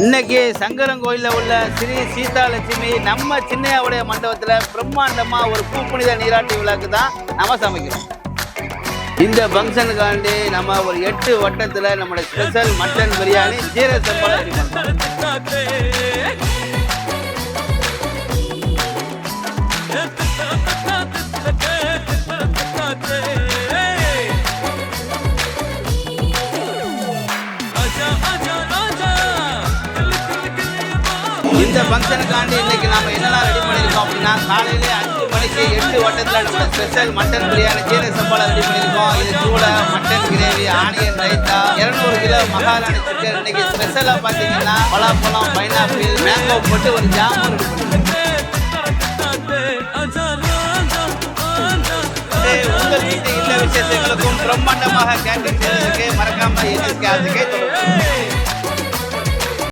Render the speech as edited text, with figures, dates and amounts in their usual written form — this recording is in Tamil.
இன்னைக்கு சங்கரங்கோயிலில் உள்ள ஸ்ரீ சீதாலட்சுமி நம்ம சின்னையாவுடைய மண்டபத்தில் பிரம்மாண்டமா ஒரு பூப்புனித நீராட்டு விழாக்கு தான் நம்ம சமைக்கிறோம். இந்த ஃபங்க்ஷனுக்காண்டி நம்ம ஒரு 8 வட்டத்தில் நம்மளோட ஸ்பெஷல் மட்டன் பிரியாணி ஜீரக சம்பால ரெடி பண்ணுறோம். இந்த ஃபங்க்ஷனுக்காண்டி இன்னைக்கு நம்ம என்னெல்லாம் ரெடி பண்ணியிருக்கோம் அப்படின்னா, காலையிலே 5 மணிக்கு 8 வட்டத்தில் நம்ம ஸ்பெஷல் மட்டன் பிரியாணி ஜீரக சம்பால ரெடி பண்ணியிருக்கோம். இது கூட mutton gravy, onion raita, 200 kilo மகாராணி சிக்கன். இன்னைக்கு ஸ்பெஷலாக பார்த்தீங்கன்னா பலாப்பழம், பைனாப்பிள், மேங்கோ போட்டு ஒரு ஜாமுன் ரெடி பண்ணியிருக்கோம். உங்கள் வீட்டு இல்ல விசேஷங்களுக்கும் பிரம்மாண்டமாக கேட்டரிங் செய்வதற்கு மறக்காம தொடர்பு